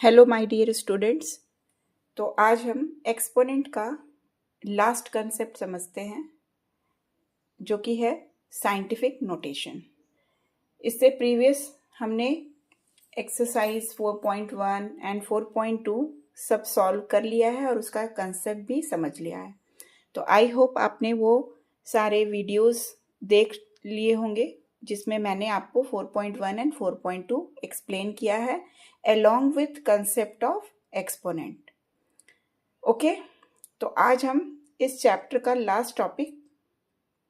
Hello my dear students. तो आज हम एक्सपोनेंट का लास्ट कंसेप्ट समझते हैं जो कि है साइंटिफिक नोटेशन। इससे प्रीवियस हमने एक्सरसाइज 4.1 एंड 4.2 सब सॉल्व कर लिया है और उसका कंसेप्ट भी समझ लिया है। तो आई होप आपने वो सारे वीडियोस देख लिए होंगे जिसमें मैंने आपको 4.1 एंड 4.2 एक्सप्लेन किया है along with concept of exponent। Okay, तो आज हम इस चैप्टर का लास्ट टॉपिक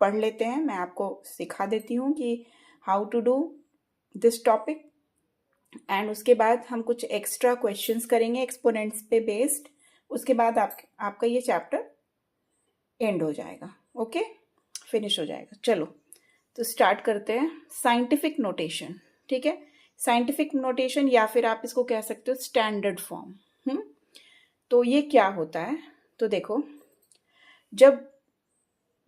पढ़ लेते हैं। मैं आपको सिखा देती हूँ कि how to do this topic and उसके बाद हम कुछ एक्स्ट्रा क्वेश्चंस करेंगे एक्सपोनेंट्स पे बेस्ड। उसके बाद आपका ये चैप्टर एंड हो जाएगा। ओके, फिनिश हो जाएगा। चलो तो स्टार्ट करते हैं। साइंटिफिक नोटेशन, ठीक है। साइंटिफिक नोटेशन या फिर आप इसको कह सकते हो स्टैंडर्ड फॉर्म। तो ये क्या होता है? तो देखो, जब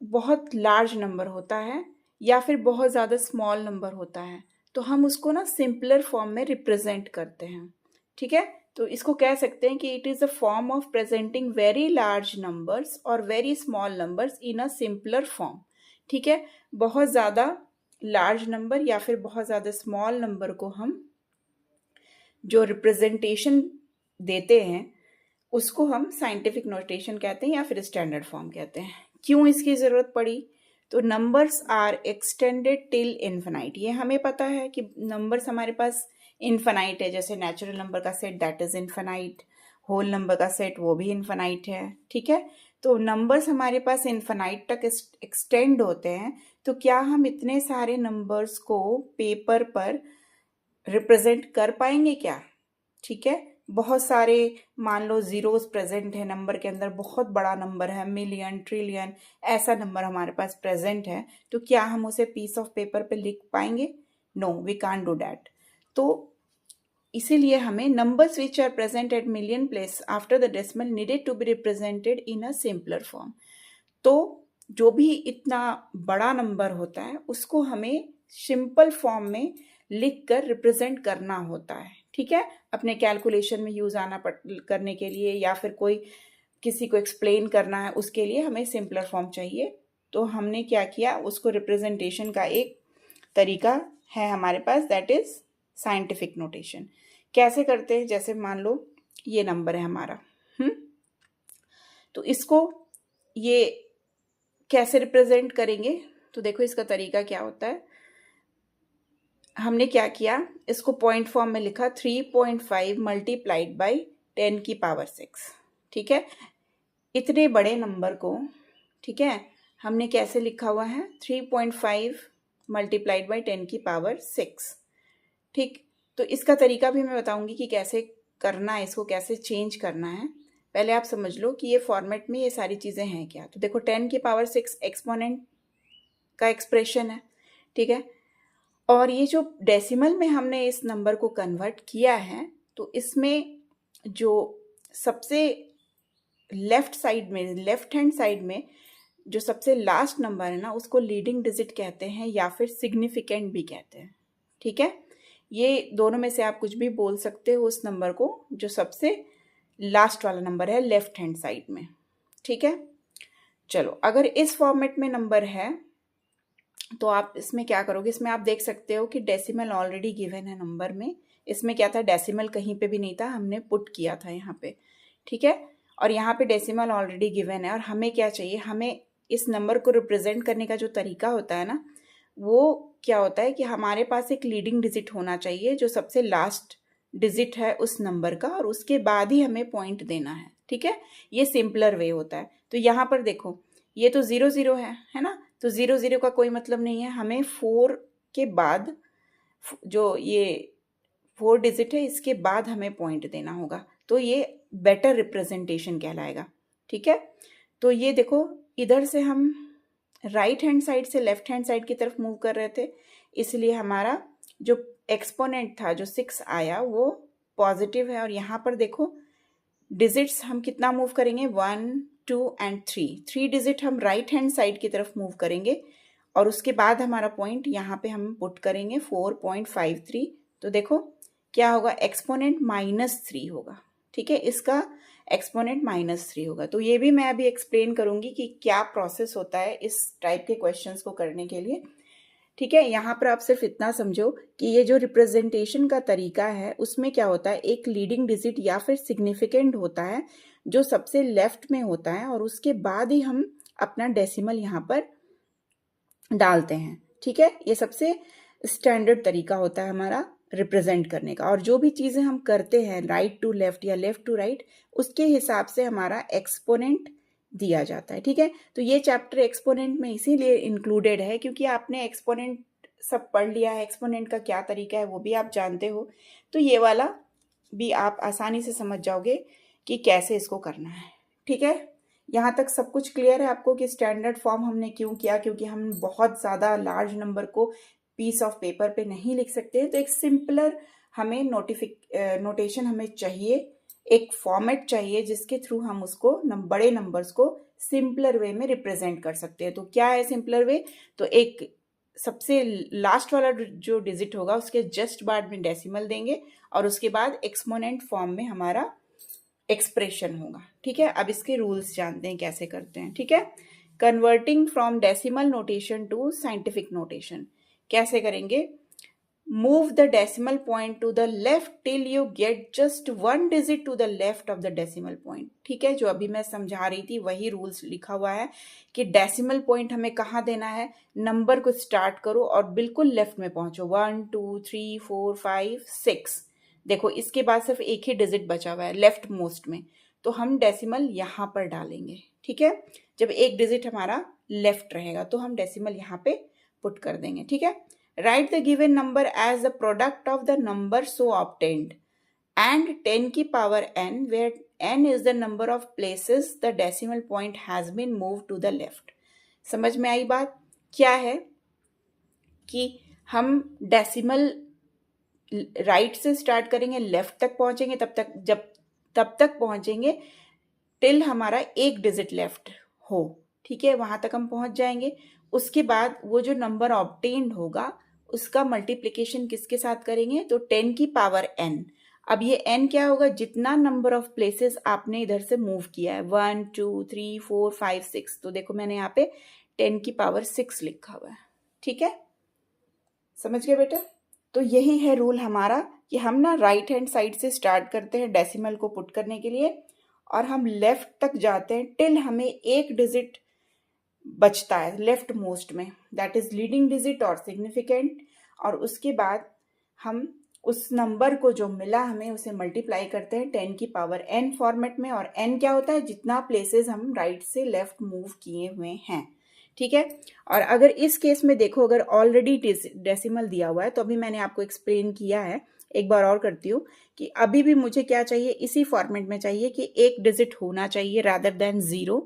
बहुत लार्ज नंबर होता है या फिर बहुत ज़्यादा स्मॉल नंबर होता है तो हम उसको ना सिंपलर फॉर्म में रिप्रेजेंट करते हैं, ठीक है। तो इसको कह सकते हैं कि it is a form of presenting very large numbers और very small numbers in a simpler form, ठीक है। बहुत ज़्यादा लार्ज नंबर या फिर बहुत ज़्यादा स्मॉल नंबर को हम जो रिप्रेजेंटेशन देते हैं उसको हम साइंटिफिक नोटेशन कहते हैं या फिर स्टैंडर्ड फॉर्म कहते हैं। क्यों इसकी ज़रूरत पड़ी? तो numbers are extended till infinite. ये हमें पता है कि नंबर्स हमारे पास इन्फिनाइट है, जैसे नेचुरल नंबर का set that is infinite, whole number का सेट वो भी इन्फिनाइट है, ठीक है। तो नंबर्स हमारे पास इन्फिनाइट तक एक्सटेंड होते हैं। तो क्या हम इतने सारे नंबर्स को पेपर पर रिप्रेजेंट कर पाएंगे क्या? ठीक है, बहुत सारे मान लो जीरोस प्रेजेंट है नंबर के अंदर, बहुत बड़ा नंबर है, मिलियन, ट्रिलियन, ऐसा नंबर हमारे पास प्रेजेंट है, तो क्या हम उसे पीस ऑफ पेपर पे लिख पाएंगे? No, we can't do that. तो इसीलिए हमें numbers which are present at million place after the decimal needed to be represented in a simpler form. तो जो भी इतना बड़ा नंबर होता है उसको हमें सिंपल फॉर्म में लिख कर रिप्रेजेंट करना होता है, ठीक है। अपने कैलकुलेशन में यूज करने के लिए या फिर कोई किसी को एक्सप्लेन करना है उसके लिए हमें सिंपलर फॉर्म चाहिए। तो हमने क्या किया, उसको रिप्रेजेंटेशन का एक तरीका है हमारे पास, दैट इज साइंटिफिक नोटेशन। कैसे करते हैं? जैसे मान लो ये नंबर है हमारा, तो इसको ये कैसे रिप्रेजेंट करेंगे? तो देखो इसका तरीका क्या होता है। हमने क्या किया, इसको पॉइंट फॉर्म में लिखा 3.5 मल्टीप्लाइड बाई 10 की पावर 6, ठीक है। इतने बड़े नंबर को, ठीक है, हमने कैसे लिखा हुआ है? 3.5 मल्टीप्लाइड बाई 10 की पावर 6, ठीक। तो इसका तरीका भी मैं बताऊंगी कि कैसे करना है, इसको कैसे चेंज करना है। पहले आप समझ लो कि ये फॉर्मेट में ये सारी चीज़ें हैं क्या। तो देखो 10 की पावर 6 एक्सपोनेंट का एक्सप्रेशन है, ठीक है। और ये जो डेसिमल में हमने इस नंबर को कन्वर्ट किया है, तो इसमें जो सबसे लेफ्ट साइड में, लेफ्ट हैंड साइड में जो सबसे लास्ट नंबर है ना, उसको लीडिंग डिजिट कहते हैं या फिर सिग्निफिकेंट भी कहते हैं, ठीक है। ये दोनों में से आप कुछ भी बोल सकते हो उस नंबर को जो सबसे लास्ट वाला नंबर है लेफ्ट हैंड साइड में, ठीक है। चलो, अगर इस फॉर्मेट में नंबर है तो आप इसमें क्या करोगे, इसमें आप देख सकते हो कि डेसिमल ऑलरेडी गिवन है नंबर में। इसमें क्या था, डेसिमल कहीं पे भी नहीं था, हमने पुट किया था यहाँ पे, ठीक है। और यहाँ पे डेसिमल ऑलरेडी गिवन है और हमें क्या चाहिए, हमें इस नंबर को रिप्रेजेंट करने का जो तरीका होता है ना, वो क्या होता है कि हमारे पास एक लीडिंग डिजिट होना चाहिए जो सबसे लास्ट डिजिट है उस नंबर का, और उसके बाद ही हमें पॉइंट देना है, ठीक है। ये सिंपलर वे होता है। तो यहाँ पर देखो ये तो 0 0 है ना, तो 0 0 का कोई मतलब नहीं है, हमें 4 के बाद जो ये 4 डिजिट है इसके बाद हमें पॉइंट देना होगा, तो ये बेटर रिप्रेजेंटेशन कहलाएगा, ठीक है। तो ये देखो इधर से हम राइट हैंड साइड से लेफ्ट हैंड साइड की तरफ मूव कर रहे थे, इसलिए हमारा जो एक्सपोनेंट था जो 6 आया वो पॉजिटिव है। और यहाँ पर देखो डिजिट्स हम कितना मूव करेंगे, 1 2 एंड 3 डिजिट हम राइट हैंड साइड की तरफ मूव करेंगे और उसके बाद हमारा पॉइंट यहाँ पे हम पुट करेंगे 4.53। तो देखो क्या होगा, एक्सपोनेंट -3 होगा। ठीक है, इसका एक्सपोनेंट -3 होगा। तो ये भी मैं अभी एक्सप्लेन करूंगी कि क्या प्रोसेस होता है इस टाइप के क्वेश्चंस को करने के लिए। ठीक है, यहाँ पर आप सिर्फ इतना समझो कि ये जो रिप्रेजेंटेशन का तरीका है उसमें क्या होता है, एक लीडिंग डिजिट या फिर सिग्निफिकेंट होता है जो सबसे लेफ्ट में होता है, और उसके बाद ही हम अपना डेसिमल यहाँ पर डालते हैं। ठीक है, ये सबसे स्टैंडर्ड तरीका होता है हमारा रिप्रेजेंट करने का। और जो भी चीज़ें हम करते हैं राइट टू लेफ्ट या लेफ्ट टू राइट, उसके हिसाब से हमारा एक्सपोनेंट दिया जाता है। ठीक है, तो ये चैप्टर एक्सपोनेंट में इसीलिए इंक्लूडेड है क्योंकि आपने एक्सपोनेंट सब पढ़ लिया है, एक्सपोनेंट का क्या तरीका है वो भी आप जानते हो, तो ये वाला भी आप आसानी से समझ जाओगे कि कैसे इसको करना है। ठीक है, यहाँ तक सब कुछ क्लियर है आपको कि स्टैंडर्ड फॉर्म हमने क्यों किया, क्योंकि हम बहुत ज़्यादा लार्ज नंबर को पीस ऑफ पेपर पे नहीं लिख सकते हैं, तो एक सिंपलर हमें नोटेशन हमें चाहिए, एक फॉर्मेट चाहिए जिसके थ्रू हम उसको बड़े नंबर्स को सिंपलर वे में रिप्रेजेंट कर सकते हैं। तो क्या है सिंपलर वे, तो एक सबसे लास्ट वाला जो डिजिट होगा उसके जस्ट बाद में डेसिमल देंगे और उसके बाद एक्सपोनेंट फॉर्म में हमारा एक्सप्रेशन होगा। ठीक है, अब इसके रूल्स जानते हैं कैसे करते हैं। ठीक है, converting from decimal notation to scientific notation कैसे करेंगे, move the decimal point to the left till you get just 1 digit to the left of the decimal point. ठीक है, जो अभी मैं समझा रही थी वही रूल्स लिखा हुआ है कि डेसिमल पॉइंट हमें कहाँ देना है, नंबर को स्टार्ट करो और बिल्कुल लेफ्ट में पहुंचो, 1 2 3 4 5 6। देखो इसके बाद सिर्फ एक ही डिजिट बचा हुआ है लेफ्ट मोस्ट में, तो हम डेसिमल यहाँ पर डालेंगे। ठीक है, जब एक डिजिट हमारा लेफ्ट रहेगा तो हम डेसिमल यहाँ पे पुट कर देंगे। ठीक है, write the given number as the product of the number so obtained and 10 की power n, where n is the number of places the decimal point has been moved to the left। समझ में आई बात, क्या है कि हम decimal right से start करेंगे, लेफ्ट तक पहुंचेंगे, तब तक पहुंचेंगे टिल हमारा एक डिजिट लेफ्ट हो। ठीक है, वहां तक हम पहुंच जाएंगे। उसके बाद वो जो नंबर ऑब्टेन्ड होगा उसका मल्टीप्लिकेशन किसके साथ करेंगे, तो 10 की पावर n। अब ये n क्या होगा, जितना नंबर ऑफ प्लेसेस आपने इधर से मूव किया है, 1 2 3 4 5 6, तो देखो मैंने यहाँ पे 10 की पावर 6 लिखा हुआ है। ठीक है, समझ गए बेटा। तो यही है रूल हमारा कि हम ना राइट हैंड साइड से स्टार्ट करते हैं डेसिमल को पुट करने के लिए और हम लेफ्ट तक जाते हैं टिल हमें एक डिजिट बचता है लेफ्ट मोस्ट में, दैट इज लीडिंग डिजिट और सिग्निफिकेंट, और उसके बाद हम उस नंबर को जो मिला हमें उसे मल्टीप्लाई करते हैं 10 की पावर n फॉर्मेट में, और n क्या होता है, जितना प्लेसेस हम राइट से लेफ्ट मूव किए हुए हैं। ठीक है, और अगर इस केस में देखो अगर ऑलरेडी डेसिमल दिया हुआ है तो अभी मैंने आपको एक्सप्लेन किया है, एक बार और करती हूँ कि अभी भी मुझे क्या चाहिए, इसी फॉर्मेट में चाहिए कि एक डिजिट होना चाहिए रादर देन 0,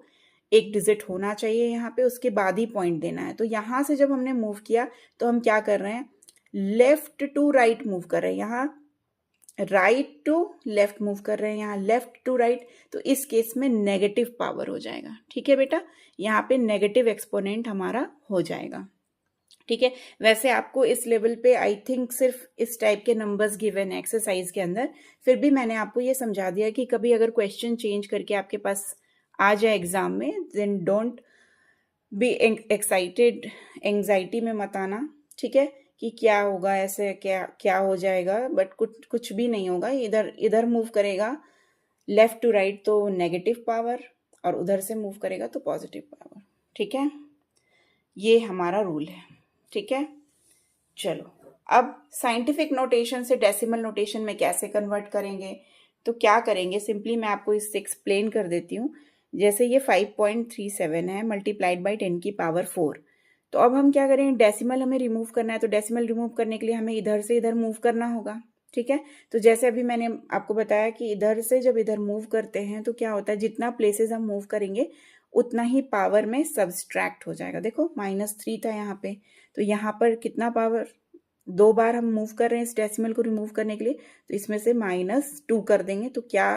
एक डिजिट होना चाहिए यहाँ पे, उसके बाद ही पॉइंट देना है। तो यहाँ से जब हमने मूव किया तो हम क्या कर रहे हैं, लेफ्ट टू राइट मूव कर रहे हैं, यहाँ राइट टू लेफ्ट मूव कर रहे हैं, यहाँ लेफ्ट टू राइट, तो इस केस में नेगेटिव पावर हो जाएगा। ठीक है बेटा, यहाँ पे नेगेटिव एक्सपोनेंट हमारा हो जाएगा। ठीक है, वैसे आपको इस लेवल पे आई थिंक सिर्फ इस टाइप के नंबर्स गिवन एक्सरसाइज के अंदर, फिर भी मैंने आपको ये समझा दिया कि कभी अगर क्वेश्चन चेंज करके आपके पास आ जाए एग्जाम में, then don't be excited, anxiety में मत आना। ठीक है, कि क्या होगा, ऐसे क्या हो जाएगा, बट कुछ भी नहीं होगा। इधर मूव करेगा लेफ्ट टू राइट तो नेगेटिव पावर, और उधर से मूव करेगा तो पॉजिटिव पावर। ठीक है, ये हमारा रूल है। ठीक है, चलो अब साइंटिफिक नोटेशन से डेसिमल नोटेशन में कैसे कन्वर्ट करेंगे, तो क्या करेंगे, सिंपली मैं आपको इससे एक्सप्लेन कर देती हूँ। जैसे ये 5.37 है मल्टीप्लाइड बाई 10 की पावर 4, तो अब हम क्या करें, डेसिमल हमें रिमूव करना है, तो डेसिमल रिमूव करने के लिए हमें इधर से इधर मूव करना होगा। ठीक है, तो जैसे अभी मैंने आपको बताया कि इधर से जब इधर मूव करते हैं तो क्या होता है, जितना प्लेसेस हम मूव करेंगे उतना ही पावर में सब्सट्रैक्ट हो जाएगा। देखो -3 था यहाँ पे, तो यहाँ पर कितना पावर, 2 बार हम मूव कर रहे हैं इस डेसिमल को रिमूव करने के लिए, तो इसमें से -2 कर देंगे, तो क्या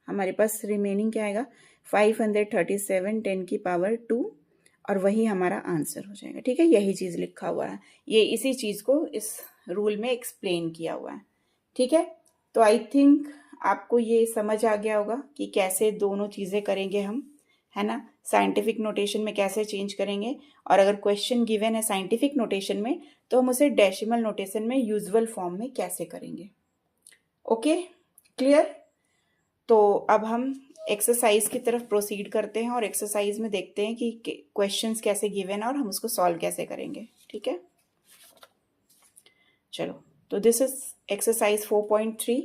हमारे पास रिमेनिंग क्या आएगा, 537 10 की पावर 2, और वही हमारा आंसर हो जाएगा। ठीक है, यही चीज़ लिखा हुआ है, ये इसी चीज़ को इस रूल में एक्सप्लेन किया हुआ है। ठीक है, तो आई थिंक आपको ये समझ आ गया होगा कि कैसे दोनों चीज़ें करेंगे हम, है ना। साइंटिफिक नोटेशन में कैसे चेंज करेंगे, और अगर क्वेश्चन गिवन है साइंटिफिक नोटेशन में तो हम उसे डेसिमल नोटेशन में यूजुअल फॉर्म में कैसे करेंगे। Okay, clear. तो अब हम एक्सरसाइज की तरफ प्रोसीड करते हैं और एक्सरसाइज में देखते हैं कि क्वेश्चंस कैसे गिवन है और हम उसको सॉल्व कैसे करेंगे। ठीक है, चलो। तो दिस इज एक्सरसाइज 4.3।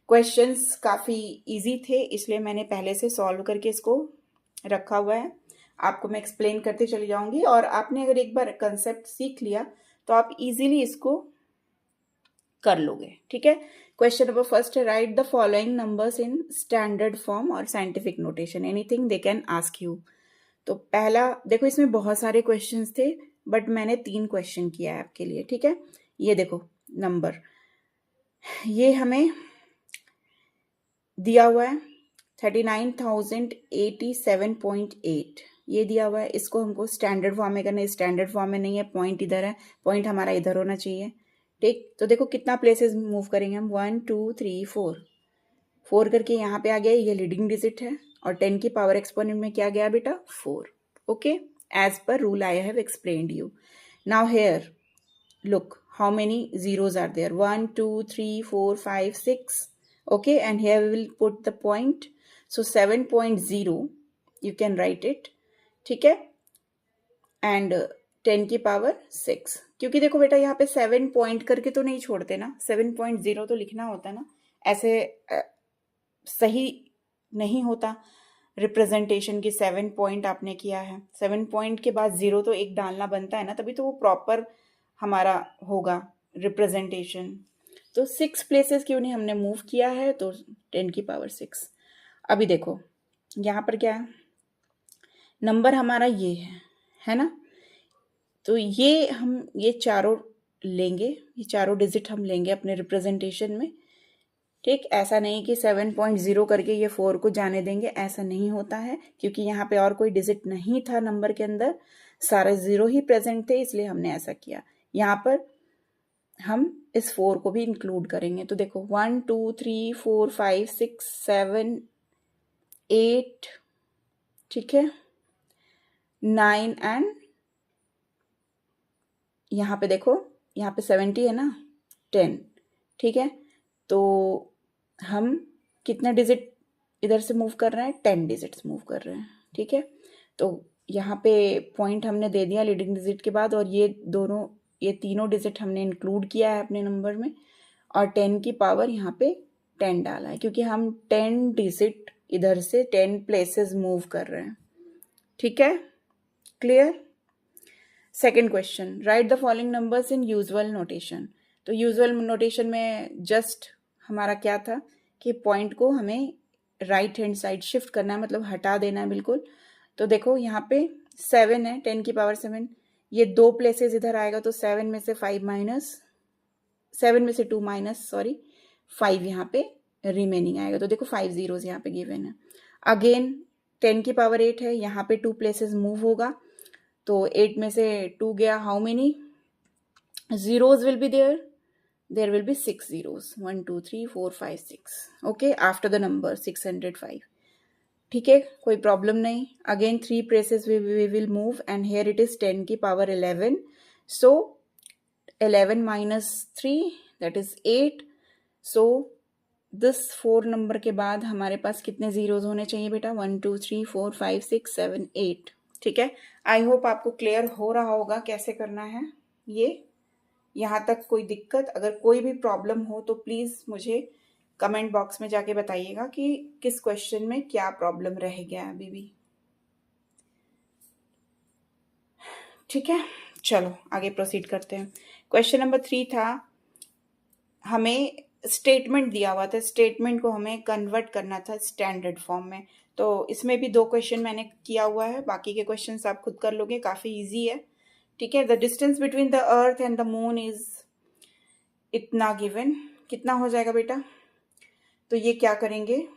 क्वेश्चंस काफ़ी इजी थे, इसलिए मैंने पहले से सॉल्व करके इसको रखा हुआ है। आपको मैं एक्सप्लेन करते चली जाऊंगी, और आपने अगर एक बार कंसेप्ट सीख लिया तो आप इजीली इसको कर लोगे। ठीक है, क्वेश्चन नंबर फर्स्ट है, write the following numbers in standard form और scientific notation, anything they can ask you. तो पहला देखो, इसमें बहुत सारे क्वेश्चंस थे बट मैंने 3 क्वेश्चन किया है आपके लिए। ठीक है, ये देखो नंबर, ये हमें दिया हुआ है 39,087.8, ये दिया हुआ है। इसको हमको स्टैंडर्ड फॉर्म में करना है, स्टैंडर्ड फॉर्म में नहीं है, पॉइंट इधर है, पॉइंट हमारा इधर होना चाहिए। ठीक, तो देखो कितना प्लेसेस मूव करेंगे हम, 1 2 3 4 करके यहाँ पे आ गया, ये लीडिंग डिजिट है, और 10 की पावर एक्सपोनेंट में क्या गया बेटा, 4। ओके, एज पर rule I have explained you. Now here look how many zeros are there, 1 2 3 4 5 6. Okay, and here we will put the point, so 7.0 you can write it. ठीक है, एंड 10 की power 6, क्योंकि देखो बेटा यहाँ पे 7 पॉइंट करके तो नहीं छोड़ते ना, 7.0 तो लिखना होता है ना, ऐसे सही नहीं होता रिप्रेजेंटेशन की। 7 पॉइंट आपने किया है, 7 पॉइंट के बाद 0 तो एक डालना बनता है ना, तभी तो वो प्रॉपर हमारा होगा रिप्रेजेंटेशन। तो 6 प्लेसेस क्यों नहीं हमने मूव किया है, तो 10 की पावर 6। अभी देखो यहाँ पर क्या है, नंबर हमारा ये है ना, तो ये हम ये चारों लेंगे, ये चारों डिजिट हम लेंगे अपने रिप्रेजेंटेशन में। ठीक, ऐसा नहीं कि 7.0 करके ये 4 को जाने देंगे, ऐसा नहीं होता है, क्योंकि यहाँ पे और कोई डिजिट नहीं था नंबर के अंदर, सारे 0 ही प्रेजेंट थे, इसलिए हमने ऐसा किया। यहाँ पर हम इस 4 को भी इंक्लूड करेंगे, तो देखो 1 2 3 4 5 6 7 8, ठीक है, 9 एंड यहाँ पे देखो, यहाँ पे 70 है ना, 10। ठीक है, तो हम कितना डिजिट इधर से मूव कर रहे हैं, 10 डिजिट्स मूव कर रहे हैं। ठीक है, तो यहाँ पे पॉइंट हमने दे दिया लीडिंग डिजिट के बाद, और ये तीनों डिजिट हमने इंक्लूड किया है अपने नंबर में, और 10 की पावर यहाँ पे 10 डाला है, क्योंकि हम 10 डिजिट इधर से 10 प्लेसेस मूव कर रहे हैं। ठीक है, clear. Second question, right the following numbers in usual notation. तो यूजुअल नोटेशन में जस्ट हमारा क्या था कि पॉइंट को हमें राइट हैंड साइड शिफ्ट करना है, मतलब हटा देना है बिल्कुल। तो देखो यहाँ पे 7 है, 10 की पावर 7, ये 2 प्लेसेस इधर आएगा, तो 7 में से 2 माइनस 5 यहाँ पे रिमेनिंग आएगा, तो देखो 5 zeros यहाँ पे गिवन है। अगेन 10 की पावर 8 है, यहाँ पे 2 प्लेसेस मूव होगा, तो 8 में से 2 गया, how many zeros will be there? There will be 6 zeros, 1 2 3 4 5 6, okay, after the number 605. ठीक है, कोई प्रॉब्लम नहीं। Again 3 places we will move, and here it is 10 की power 11, so 11 minus 3 that is 8, so this 4 number के बाद हमारे पास कितने zeros होने चाहिए बेटा, 1 2 3 4 5 6 7 8। ठीक है, आई होप आपको क्लियर हो रहा होगा कैसे करना है ये। यहाँ तक कोई दिक्कत, अगर कोई भी प्रॉब्लम हो तो प्लीज़ मुझे कमेंट बॉक्स में जाके बताइएगा कि किस क्वेश्चन में क्या प्रॉब्लम रह गया अभी भी। ठीक है, चलो आगे प्रोसीड करते हैं। क्वेश्चन नंबर 3 था, हमें स्टेटमेंट दिया हुआ था, स्टेटमेंट को हमें कन्वर्ट करना था स्टैंडर्ड फॉर्म में। तो इसमें भी 2 क्वेश्चन मैंने किया हुआ है, बाकी के क्वेश्चन आप खुद कर लोगे, काफ़ी ईजी है। ठीक है, the distance between the earth and the moon is इतना गिवन, कितना हो जाएगा बेटा, तो ये क्या करेंगे,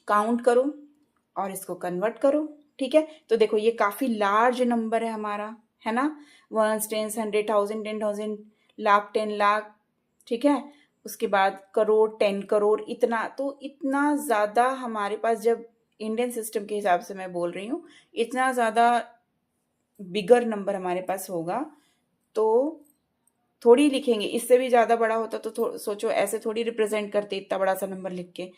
काउंट करो और इसको कन्वर्ट करो। ठीक है, तो देखो ये काफ़ी लार्ज नंबर है हमारा, है ना, 1 10 100 1000 10,000 लाख 10 लाख। ठीक है, उसके बाद करोड़, 10 करोड़, इतना, तो इतना ज़्यादा हमारे पास, जब इंडियन सिस्टम के हिसाब से मैं बोल रही हूँ, इतना ज़्यादा बिगर नंबर हमारे पास होगा तो थोड़ी लिखेंगे। इससे भी ज़्यादा बड़ा होता तो सोचो ऐसे थोड़ी रिप्रेजेंट करते इतना बड़ा सा नंबर लिख के।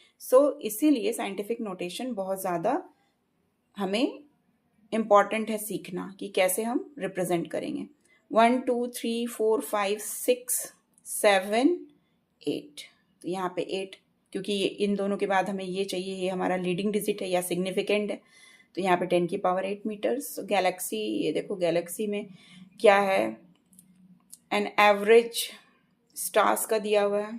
इसीलिए साइंटिफिक नोटेशन बहुत ज़्यादा हमें इम्पॉर्टेंट है सीखना कि कैसे हम रिप्रेजेंट करेंगे। 1 2 3 4 5 6 7 8, तो यहाँ पे 8, क्योंकि इन दोनों के बाद हमें ये चाहिए, ये हमारा लीडिंग डिजिट है या सिग्निफिकेंट है, तो यहाँ पे 10 की पावर 8 मीटर्स। गैलेक्सी, ये देखो गैलेक्सी में क्या है, एन एवरेज स्टार्स का दिया हुआ है,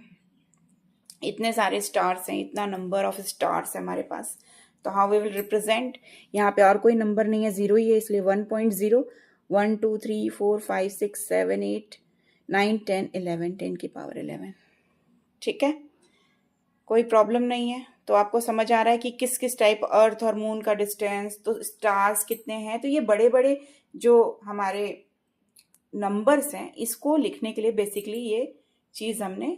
इतने सारे स्टार्स हैं, इतना नंबर ऑफ स्टार्स है हमारे पास, तो हाउ वी विल रिप्रेजेंट। यहाँ पे और कोई नंबर नहीं है, 0 ही है, इसलिए 1.0, 1 2 3 4 5 6 7 8 9 10 11, 10 की पावर 11। ठीक है, कोई प्रॉब्लम नहीं है। तो आपको समझ आ रहा है कि किस किस टाइप, अर्थ और मून का डिस्टेंस, तो स्टार्स कितने हैं, तो ये बड़े बड़े जो हमारे नंबर्स हैं, इसको लिखने के लिए बेसिकली ये चीज़ हमने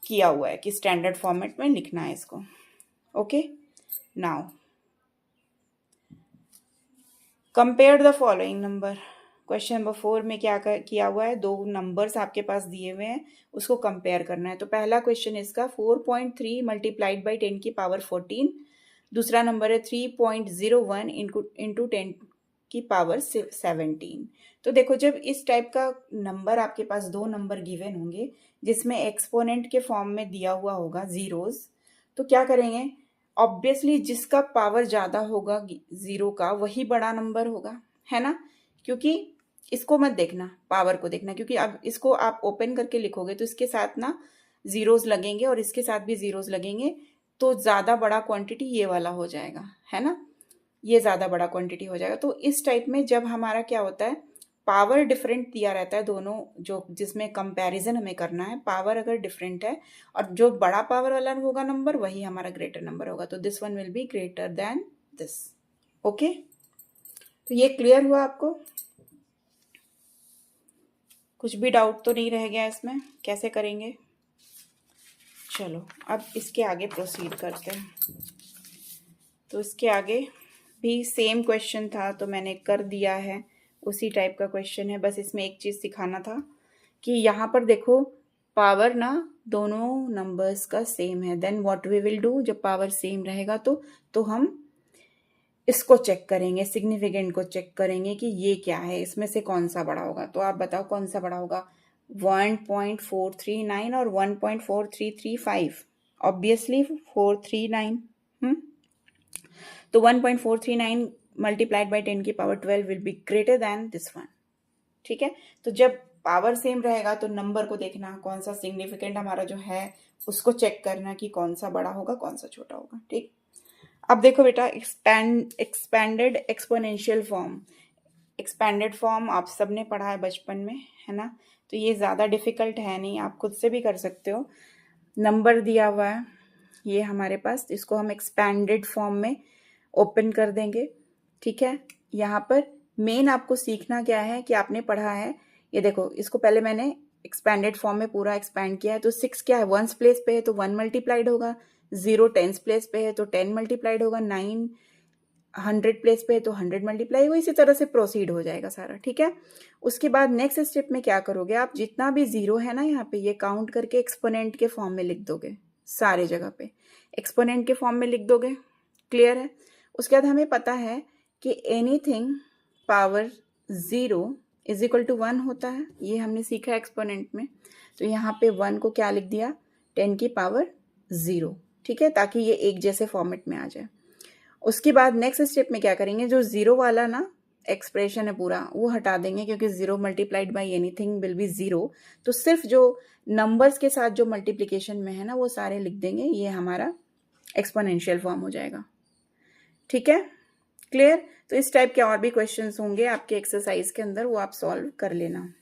किया हुआ है कि स्टैंडर्ड फॉर्मेट में लिखना है इसको। Okay, now compare the following number. Question number 4 में क्या किया हुआ है, दो नंबर्स आपके पास दिए हुए हैं, उसको कंपेयर करना है। तो पहला क्वेश्चन इसका 4.3 मल्टीप्लाइड बाई 10 की पावर 14, दूसरा नंबर है 3.01 इंटू 10 की पावर 17। तो देखो, जब इस टाइप का नंबर आपके पास दो नंबर गिवन होंगे जिसमें एक्सपोनेंट के फॉर्म में दिया हुआ होगा जीरोस, तो क्या करेंगे, ऑब्वियसली जिसका पावर ज़्यादा होगा ज़ीरो का वही बड़ा नंबर होगा, है ना। क्योंकि इसको मत देखना, पावर को देखना, क्योंकि अब इसको आप ओपन करके लिखोगे तो इसके साथ ना ज़ीरोज़ लगेंगे और इसके साथ भी ज़ीरोज़ लगेंगे, तो ज़्यादा बड़ा क्वांटिटी ये वाला हो जाएगा, है ना, ये ज़्यादा बड़ा क्वांटिटी हो जाएगा। तो इस टाइप में जब हमारा क्या होता है, पावर डिफरेंट दिया रहता है, दोनों जो जिसमें कंपैरिजन हमें करना है, पावर अगर डिफरेंट है और जो बड़ा पावर वाला होगा नंबर वही हमारा ग्रेटर नंबर होगा, तो this one will be greater than this. Okay, तो ये क्लियर हुआ आपको, कुछ भी डाउट तो नहीं रह गया इसमें, कैसे करेंगे। चलो अब इसके आगे प्रोसीड करते हैं। तो इसके आगे भी सेम क्वेश्चन था तो मैंने कर दिया है, उसी टाइप का क्वेश्चन है, बस इसमें एक चीज़ सिखाना था कि यहाँ पर देखो पावर ना दोनों नंबर्स का सेम है, then what we will do, जब पावर सेम रहेगा तो हम इसको चेक करेंगे, सिग्निफिकेंट को चेक करेंगे कि ये क्या है, इसमें से कौन सा बड़ा होगा। तो आप बताओ कौन सा बड़ा होगा, 1.439 और 1.4335, ऑब्वियसली 439। तो 1.439 मल्टीप्लाइड बाई 10 की power 12 will be greater than this one. ठीक है, तो जब पावर सेम रहेगा तो नंबर को देखना कौन सा सिग्निफिकेंट हमारा जो है उसको चेक करना कि कौन सा बड़ा होगा कौन सा छोटा होगा। ठीक, अब देखो बेटा, expanded exponential form, expanded form आप सबने पढ़ा है बचपन में, है ना, तो ये ज़्यादा डिफिकल्ट है नहीं, आप खुद से भी कर सकते हो। नंबर दिया हुआ है ये हमारे पास, इसको हम एक्सपैंडेड फॉर्म में ओपन कर देंगे। ठीक है, यहाँ पर मेन आपको सीखना क्या है कि आपने पढ़ा है, ये देखो इसको पहले मैंने एक्सपैंडेड फॉर्म में पूरा एक्सपैंड किया है, तो 6 क्या है, वंस प्लेस पे है तो 1 मल्टीप्लाइड होगा, 0 टेंस प्लेस पे है तो 10 मल्टीप्लाइड होगा, 9 100 प्लेस पे है तो 100 मल्टीप्लाई होगा, इसी तरह से प्रोसीड हो जाएगा सारा। ठीक है, उसके बाद नेक्स्ट स्टेप में क्या करोगे, आप जितना भी जीरो है ना यहाँ पे, ये काउंट करके एक्सपोनेंट के फॉर्म में लिख दोगे, सारे जगह पे एक्सपोनेंट के फॉर्म में लिख दोगे। क्लियर है, उसके बाद हमें पता है कि anything power 0 is equal to 1 होता है, ये हमने सीखा एक्सपोनेंट में। तो यहाँ पे 1 को क्या लिख दिया, 10 की पावर 0। ठीक है, ताकि ये एक जैसे फॉर्मेट में आ जाए। उसके बाद नेक्स्ट स्टेप में क्या करेंगे, जो 0 वाला ना एक्सप्रेशन है पूरा वो हटा देंगे, क्योंकि 0 multiplied by anything will be 0, तो सिर्फ जो नंबर्स के साथ जो मल्टीप्लिकेशन में है ना वो सारे लिख देंगे, ये हमारा एक्सपोनेंशियल फॉर्म हो जाएगा। ठीक है, क्लियर। तो इस टाइप के और भी क्वेश्चंस होंगे आपके एक्सरसाइज के अंदर, वो आप सॉल्व कर लेना।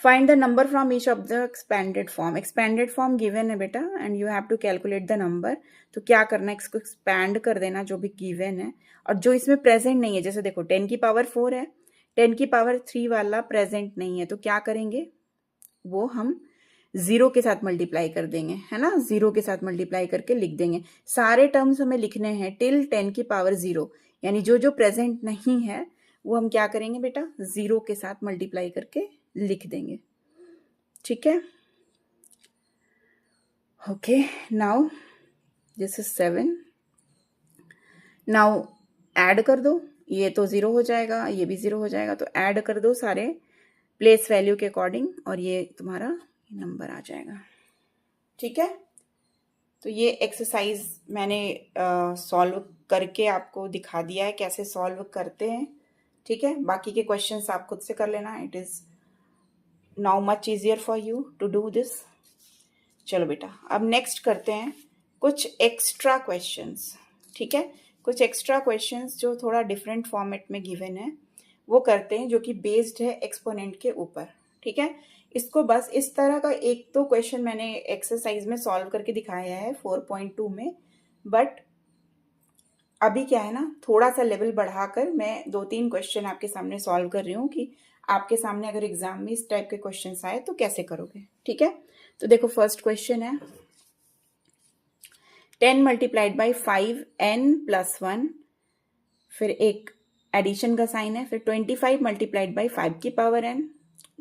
Find the number from each of the expanded form, expanded form given है बेटा and you have to calculate the number. तो क्या करना है, इसको एक्सपैंड कर देना जो भी गिवन है, और जो इसमें प्रेजेंट नहीं है, जैसे देखो 10 की पावर 4 है, 10 की पावर 3 वाला प्रेजेंट नहीं है, तो क्या करेंगे, वो हम ज़ीरो के साथ मल्टीप्लाई कर देंगे, है ना, ज़ीरो के साथ मल्टीप्लाई करके लिख देंगे। सारे टर्म्स हमें लिखने हैं टिल 10 की पावर 0, यानी जो जो प्रेजेंट नहीं है वो हम क्या करेंगे बेटा, ज़ीरो के साथ मल्टीप्लाई करके लिख देंगे। ठीक है, okay. Now this is 7। Now add कर दो, ये तो 0 हो जाएगा, ये भी 0 हो जाएगा, तो ऐड कर दो सारे प्लेस वैल्यू के अकॉर्डिंग और ये तुम्हारा नंबर आ जाएगा। ठीक है, तो ये एक्सरसाइज मैंने सॉल्व करके आपको दिखा दिया है कैसे सॉल्व करते हैं। ठीक है, बाकी के क्वेश्चंस आप खुद से कर लेना। It is now much easier for you to do this. चलो बेटा, अब नेक्स्ट करते हैं कुछ एक्स्ट्रा क्वेश्चंस। ठीक है, कुछ एक्स्ट्रा क्वेश्चंस जो थोड़ा डिफरेंट फॉर्मेट में गिवन है वो करते हैं, जो कि बेस्ड है एक्सपोनेंट के ऊपर। ठीक है, इसको बस इस तरह का एक तो क्वेश्चन मैंने एक्सरसाइज में सॉल्व करके दिखाया है 4.2 में, बट अभी क्या है ना, थोड़ा सा लेवल बढ़ाकर मैं 2-3 क्वेश्चन आपके सामने सॉल्व कर रही हूँ कि आपके सामने अगर एग्जाम में इस टाइप के क्वेश्चन आए तो कैसे करोगे। ठीक है, तो देखो फर्स्ट क्वेश्चन है 10 मल्टीप्लाइड बाई 5n+1, फिर एक एडिशन का साइन है, फिर 25 मल्टीप्लाइड बाई 5 की power n,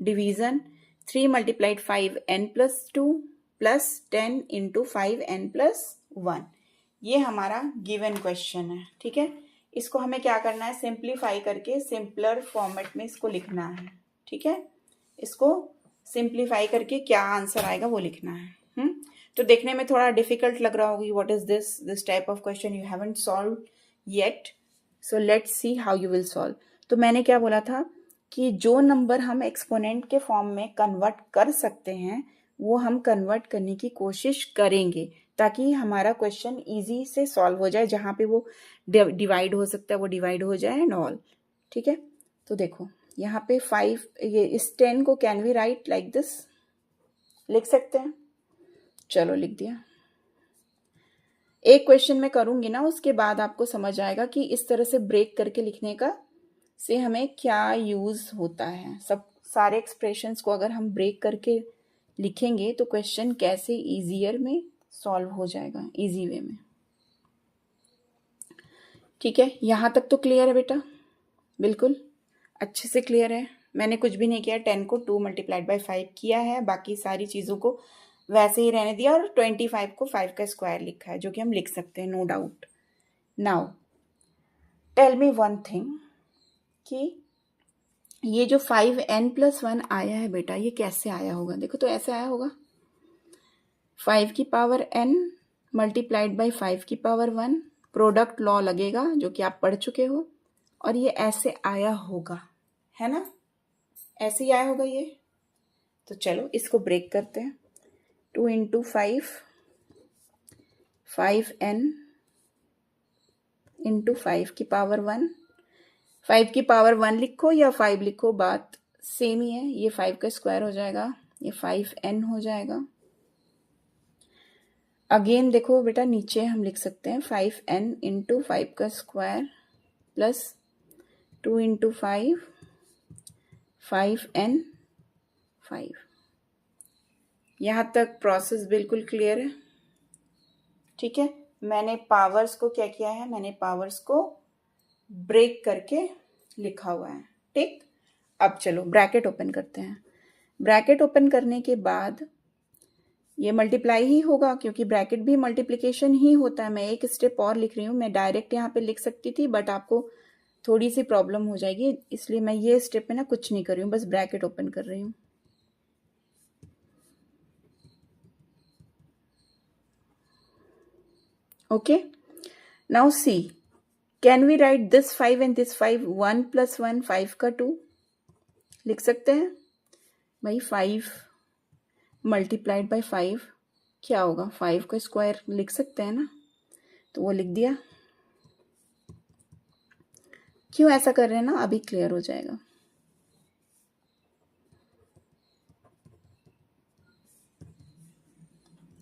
division 3 multiplied 5n+2 plus 10 into 5n+1। ये हमारा गिवन क्वेश्चन है। ठीक है, इसको हमें क्या करना है, सिंप्लीफाई करके सिंपलर फॉर्मेट में इसको लिखना है। ठीक है, इसको सिंप्लीफाई करके क्या आंसर आएगा वो लिखना है। तो देखने में थोड़ा डिफिकल्ट लग रहा होगी, what is this type of question you haven't solve yet, so let's see how you will solve. तो मैंने क्या बोला था कि जो नंबर हम एक्सपोनेंट के फॉर्म में कन्वर्ट कर सकते हैं वो हम कन्वर्ट करने की कोशिश करेंगे, ताकि हमारा क्वेश्चन इजी से सॉल्व हो जाए। जहाँ पे वो डिवाइड हो सकता है वो डिवाइड हो जाए एंड ऑल। ठीक है, तो देखो यहाँ पे 5, ये इस 10 को can we write like this, लिख सकते हैं। चलो लिख दिया। एक क्वेश्चन मैं करूंगी ना, उसके बाद आपको समझ आएगा कि इस तरह से ब्रेक करके लिखने का से हमें क्या यूज होता है। सब सारे एक्सप्रेशंस को अगर हम ब्रेक करके लिखेंगे तो क्वेश्चन कैसे इजियर में सॉल्व हो जाएगा, इजी वे में। ठीक है, यहाँ तक तो क्लियर है बेटा, बिल्कुल अच्छे से क्लियर है। मैंने कुछ भी नहीं किया, 10 को 2 मल्टीप्लाइड बाई 5 किया है, बाकी सारी चीज़ों को वैसे ही रहने दिया, और 25 को 5 का स्क्वायर लिखा है, जो कि हम लिख सकते हैं, no doubt. Now tell me one thing कि ये जो 5n+1 आया है बेटा, ये कैसे आया होगा। देखो तो ऐसे आया होगा, 5 की पावर n मल्टीप्लाइड बाई 5 की पावर 1, प्रोडक्ट लॉ लगेगा जो कि आप पढ़ चुके हो, और ये ऐसे आया होगा, है ना, ऐसे ही आया होगा ये। तो चलो इसको ब्रेक करते हैं। 2 इंटू 5, 5n इंटू 5 की पावर 1, 5 की पावर 1 लिखो या 5 लिखो, बात सेम ही है। ये 5 का स्क्वायर हो जाएगा, ये 5n हो जाएगा। अगेन देखो बेटा, नीचे हम लिख सकते हैं 5n इंटू 5 का स्क्वायर प्लस 2 इंटू 5, 5n 5। यहाँ तक प्रोसेस बिल्कुल क्लियर है। ठीक है, मैंने पावर्स को क्या किया है, मैंने पावर्स को ब्रेक करके लिखा हुआ है। ठीक, अब चलो ब्रैकेट ओपन करते हैं। ब्रैकेट ओपन करने के बाद ये मल्टीप्लाई ही होगा, क्योंकि ब्रैकेट भी मल्टीप्लिकेशन ही होता है। मैं एक स्टेप और लिख रही हूँ, मैं डायरेक्ट यहाँ पे लिख सकती थी, बट आपको थोड़ी सी प्रॉब्लम हो जाएगी, इसलिए मैं ये स्टेप में ना कुछ नहीं कर रही हूँ, बस ब्रैकेट ओपन कर रही हूँ। Okay, now see, can we write this 5 and this 5, 1 + 1 5 का 2 लिख सकते हैं भाई। 5 मल्टीप्लाइड बाई 5 क्या होगा, 5 का स्क्वायर लिख सकते हैं ना, तो वो लिख दिया। क्यों ऐसा कर रहे हैं ना, अभी क्लियर हो जाएगा।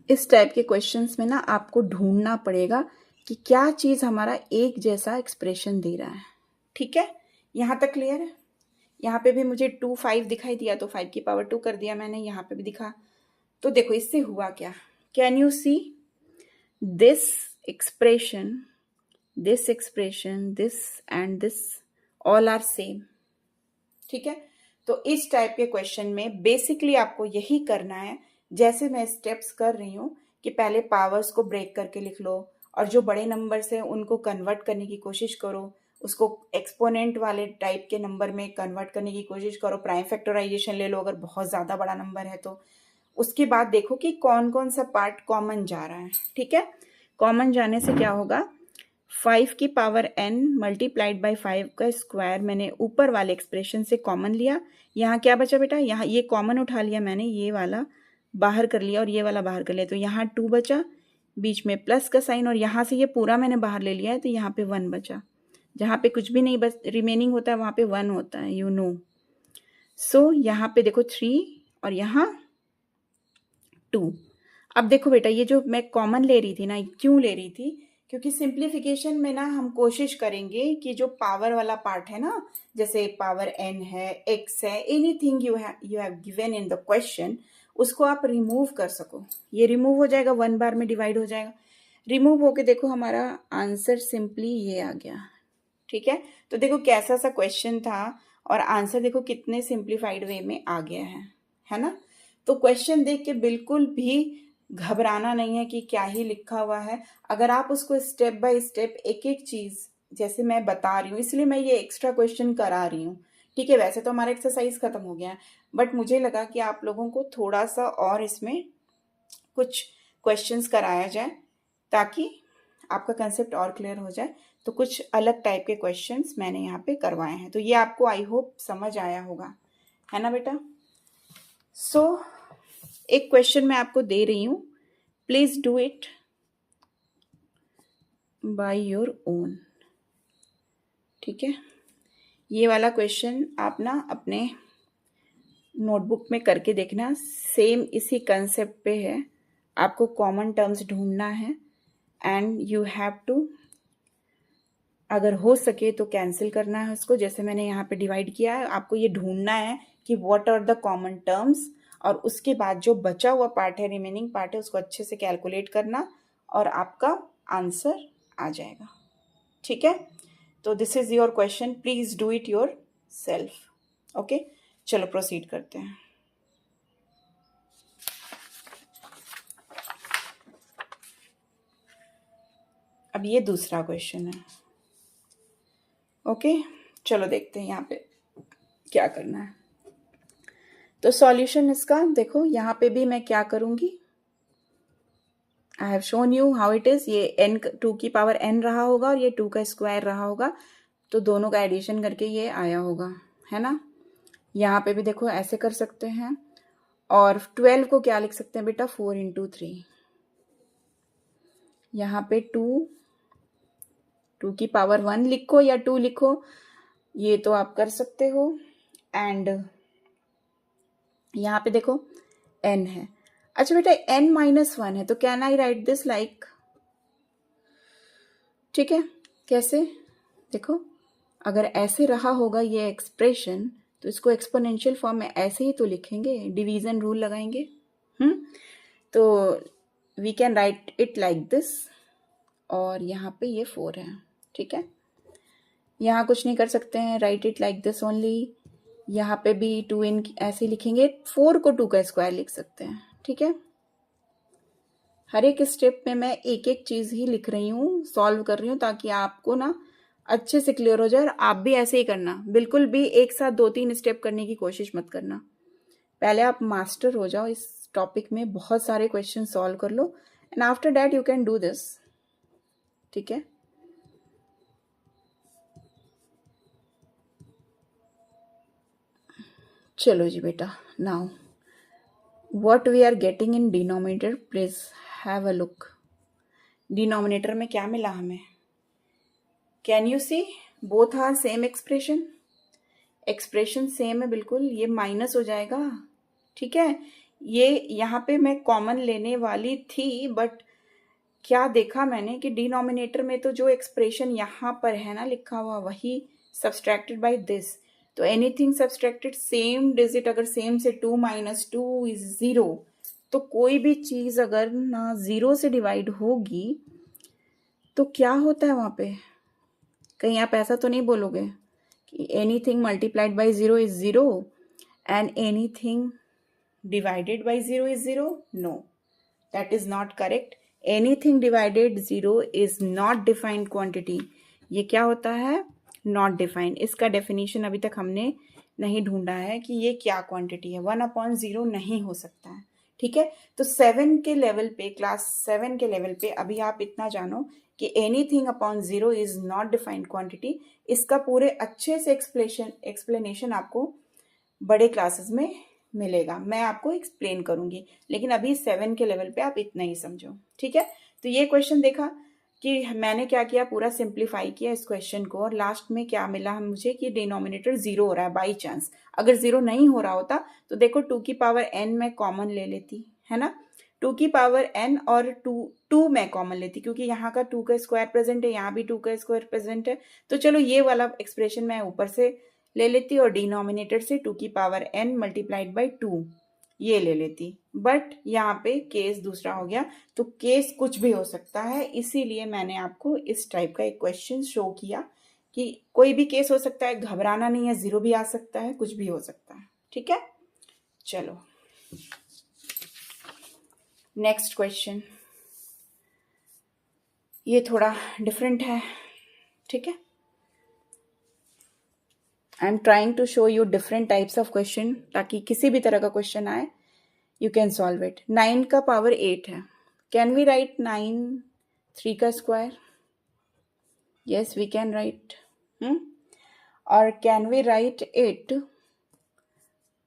इस टाइप के क्वेश्चंस में ना आपको ढूंढना पड़ेगा कि क्या चीज हमारा एक जैसा एक्सप्रेशन दे रहा है। ठीक है, यहाँ तक क्लियर है। यहाँ पे भी मुझे 2 5 दिखाई दिया तो 5 की पावर 2 कर दिया मैंने, यहाँ पे भी दिखा तो देखो इससे हुआ क्या, can you see this expression, this expression, this and this all are same. ठीक है, तो इस टाइप के क्वेश्चन में बेसिकली आपको यही करना है, जैसे मैं स्टेप्स कर रही हूँ कि पहले पावर्स को ब्रेक करके लिख लो और जो बड़े नंबर से उनको कन्वर्ट करने की कोशिश करो, उसको एक्सपोनेंट वाले टाइप के नंबर में कन्वर्ट करने की कोशिश करो, प्राइम फैक्टराइजेशन ले लो अगर बहुत ज़्यादा बड़ा नंबर है तो। उसके बाद देखो कि कौन कौन सा पार्ट कॉमन जा रहा है। ठीक है, कॉमन जाने से क्या होगा, 5 की पावर n मल्टीप्लाइड बाई 5 का स्क्वायर मैंने ऊपर वाले एक्सप्रेशन से कॉमन लिया। यहाँ क्या बचा बेटा, यहाँ ये कॉमन उठा लिया मैंने, ये वाला बाहर कर लिया और ये वाला बाहर कर लिया, तो यहाँ 2 बचा, बीच में प्लस का साइन, और यहाँ से ये पूरा मैंने बाहर ले लिया है तो यहाँ पे 1 बचा। जहाँ पे कुछ भी नहीं बस रिमेनिंग होता है वहाँ पे 1 होता है, यू नो। सो यहाँ पे देखो 3 और यहाँ 2। अब देखो बेटा, ये जो मैं कॉमन ले रही थी ना, क्यों ले रही थी, क्योंकि सिंप्लीफिकेशन में ना हम कोशिश करेंगे कि जो पावर वाला पार्ट है ना, जैसे पावर n है, x है, anything you have given in the question, उसको आप रिमूव कर सको। ये रिमूव हो जाएगा, 1 बार में डिवाइड हो जाएगा। रिमूव होके देखो हमारा आंसर सिंपली ये आ गया। ठीक है, तो देखो कैसा सा क्वेश्चन था और आंसर देखो कितने सिंप्लीफाइड वे में आ गया है ना। तो क्वेश्चन देख के बिल्कुल भी घबराना नहीं है कि क्या ही लिखा हुआ है। अगर आप उसको स्टेप बाय स्टेप एक एक चीज जैसे मैं बता रही हूँ, इसलिए मैं ये एक्स्ट्रा क्वेश्चन करा रही हूँ। ठीक है, वैसे तो हमारा एक्सरसाइज खत्म हो गया है, बट मुझे लगा कि आप लोगों को थोड़ा सा और इसमें कुछ क्वेश्चंस कराया जाए ताकि आपका कंसेप्ट और क्लियर हो जाए। तो कुछ अलग टाइप के क्वेश्चंस मैंने यहाँ पे करवाए हैं, तो ये आपको आई होप समझ आया होगा, है ना बेटा। सो एक क्वेश्चन मैं आपको दे रही हूँ, please do it by your own. ठीक है, ये वाला क्वेश्चन आप ना अपने नोटबुक में करके देखना, सेम इसी कंसेप्ट पे है। आपको कॉमन टर्म्स ढूंढना है एंड यू हैव टू, अगर हो सके तो कैंसिल करना है उसको, जैसे मैंने यहाँ पे डिवाइड किया है। आपको ये ढूंढना है कि what are the common terms, और उसके बाद जो बचा हुआ पार्ट है, रिमेनिंग पार्ट है, उसको अच्छे से कैलकुलेट करना और आपका आंसर आ जाएगा। ठीक है, तो this is your question, please do it your self. Okay, चलो प्रोसीड करते हैं। अब ये दूसरा क्वेश्चन है। ओके, चलो देखते हैं यहाँ पे क्या करना है। तो सॉल्यूशन इसका देखो, यहाँ पे भी मैं क्या करूंगी, I have shown you how it is. ये n 2 की पावर n रहा होगा और ये 2 का स्क्वायर रहा होगा, तो दोनों का एडिशन करके ये आया होगा, है ना। यहाँ पे भी देखो ऐसे कर सकते हैं, और 12 को क्या लिख सकते हैं बेटा, 4 × 3। यहाँ पे 2 की पावर 1 लिखो या 2 लिखो, ये तो आप कर सकते हो। एंड यहाँ पे देखो n है। अच्छा बेटा n-1 है, तो can I right this like, ठीक है, कैसे, देखो अगर ऐसे रहा होगा ये एक्सप्रेशन, तो इसको एक्सपोनेंशियल फॉर्म में ऐसे ही तो लिखेंगे, डिवीजन रूल लगाएंगे। तो we can write it like this, और यहाँ पे ये 4 है। ठीक है, यहाँ कुछ नहीं कर सकते हैं, right it like this only. यहाँ पे भी 2 इन ऐसे लिखेंगे, 4 को 2 का स्क्वायर लिख सकते हैं। ठीक है, हर एक स्टेप में मैं एक एक चीज ही लिख रही हूँ, सॉल्व कर रही हूँ, ताकि आपको ना अच्छे से क्लियर हो जाए। और आप भी ऐसे ही करना, बिल्कुल भी एक साथ 2-3 स्टेप करने की कोशिश मत करना। पहले आप मास्टर हो जाओ इस टॉपिक में, बहुत सारे क्वेश्चन सॉल्व कर लो, and after that you can do this. ठीक है, चलो जी बेटा, now what we are getting in denominator, please have a look। Denominator में क्या मिला हमें, can you see both are same expression, expression same है बिल्कुल, ये माइनस हो जाएगा। ठीक है, ये यहाँ पे मैं कॉमन लेने वाली थी, बट क्या देखा मैंने कि डिनोमिनेटर में तो जो एक्सप्रेशन यहाँ पर है ना लिखा हुआ, वही सब्सट्रैक्टेड बाय दिस। तो एनीथिंग सब्सट्रैक्टेड सेम डिजिट, अगर सेम से 2 - 2 = 0, तो कोई भी चीज़ अगर ना ज़ीरो से डिवाइड होगी तो क्या होता है वहाँ पे? कहीं आप ऐसा तो नहीं बोलोगे कि anything multiplied by zero is zero and anything divided by 0 is 0? No, that is not correct. Anything divided 0 is not defined quantity. ये क्या होता है? Not defined. इसका definition अभी तक हमने नहीं ढूंढा है कि ये क्या क्वांटिटी है. 1/0 नहीं हो सकता है. ठीक है, तो 7 के लेवल पे, क्लास 7 के लेवल पे अभी आप इतना जानो कि anything upon 0 is not defined quantity. इसका पूरे अच्छे से एक्सप्लेनेशन आपको बड़े क्लासेस में मिलेगा, मैं आपको एक्सप्लेन करूंगी, लेकिन अभी 7 के लेवल पे आप इतना ही समझो. ठीक है, तो ये क्वेश्चन देखा कि मैंने क्या किया, पूरा सिंप्लीफाई किया इस क्वेश्चन को, और लास्ट में क्या मिला मुझे कि डिनोमिनेटर 0 हो रहा है बाई चांस. अगर 0 नहीं हो रहा होता तो देखो 2 की पावर n मैं कॉमन ले लेती, है ना. 2 की पावर n और 2 मैं कॉमन लेती, क्योंकि यहाँ का 2 का स्क्वायर प्रेजेंट है, यहाँ भी 2 का स्क्वायर प्रेजेंट है. तो चलो ये वाला एक्सप्रेशन मैं ऊपर से ले लेती और डिनोमिनेटर से 2 की पावर n मल्टीप्लाइड बाई 2 ये ले लेती. बट यहाँ पे केस दूसरा हो गया, तो केस कुछ भी हो सकता है, इसीलिए मैंने आपको इस टाइप का एक क्वेश्चन शो किया कि कोई भी केस हो सकता है, घबराना नहीं है, 0 भी आ सकता है, कुछ भी हो सकता है. ठीक है, चलो नेक्स्ट क्वेश्चन. ये थोड़ा डिफरेंट है. ठीक है, I am trying to show you different types of question, ताकि किसी भी तरह का क्वेश्चन आए यू कैन सॉल्व इट. 9 का पावर 8 है. कैन वी राइट 9 3 का square? Yes we can write. और can we write 8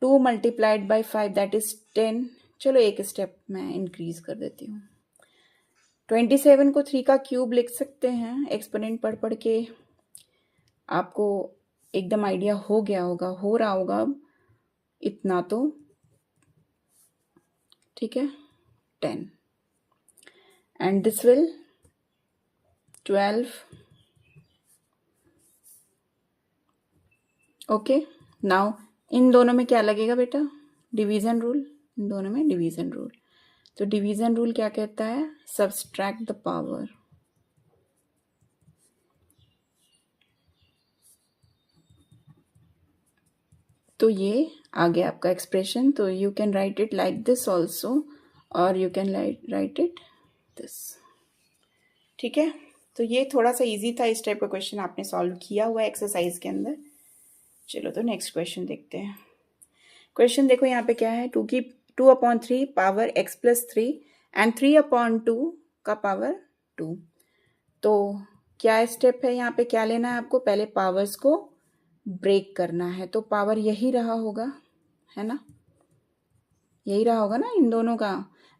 2 multiplied by 5 that is 10. चलो एक स्टेप मैं इंक्रीज कर देती हूँ. 27 को 3 का क्यूब लिख सकते हैं. एक्सपोनेंट पढ़ पढ़ के आपको एकदम आइडिया हो गया होगा, हो रहा होगा इतना तो. ठीक है, 10 and this will 12. Okay, now in दोनों में क्या लगेगा बेटा? Division rule. इन दोनों में डिवीजन रूल. तो डिवीजन रूल क्या कहता है? Subtract the power. तो ये आ गया आपका एक्सप्रेशन. तो you can write it like this also, और you can write it this. ठीक है, तो ये थोड़ा सा इजी था. इस टाइप का क्वेश्चन आपने सॉल्व किया हुआ है एक्सरसाइज के अंदर. चलो तो नेक्स्ट क्वेश्चन देखते हैं. क्वेश्चन देखो यहाँ पे क्या है. 2/3 पावर x प्लस 3 एंड 3/2 का पावर 2. तो क्या स्टेप है यहाँ पे, क्या लेना है आपको? पहले पावर्स को ब्रेक करना है. तो पावर यही रहा होगा, है ना, यही रहा होगा ना. इन दोनों का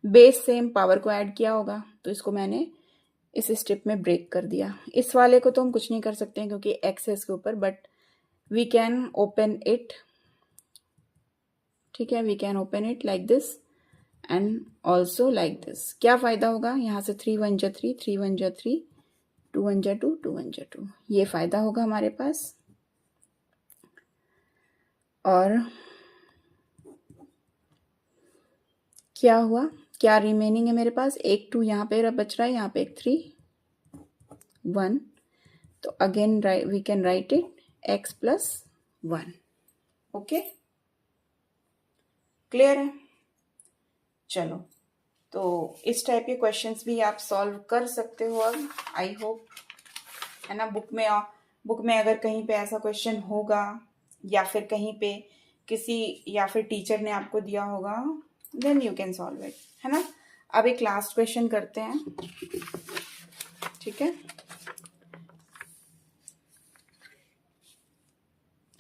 बेस सेम, पावर को ऐड किया होगा. तो इसको मैंने इस स्टेप में ब्रेक कर दिया. इस वाले को तो हम कुछ नहीं कर सकते हैं क्योंकि x है इसके ऊपर, but we can open it. ठीक है, we can open it like this and also like this. क्या फायदा होगा यहाँ से? 3 1 जा 3, 3 1 जा 3, 2 1 जा 2, 2 1 जा 2. ये फायदा होगा हमारे पास. और क्या हुआ, क्या रिमेनिंग है मेरे पास? एक 2 यहाँ पे बच रहा है, यहाँ पे एक 3 1. तो again we can write it x plus 1. Okay, clear है? चलो, तो इस टाइप के क्वेश्चंस भी आप सॉल्व कर सकते हो अब, आई होप, है ना. बुक में अगर कहीं पे ऐसा क्वेश्चन होगा, या फिर कहीं पे किसी, या फिर टीचर ने आपको दिया होगा, then you can solve it, है ना. अब एक लास्ट क्वेश्चन करते हैं. ठीक है,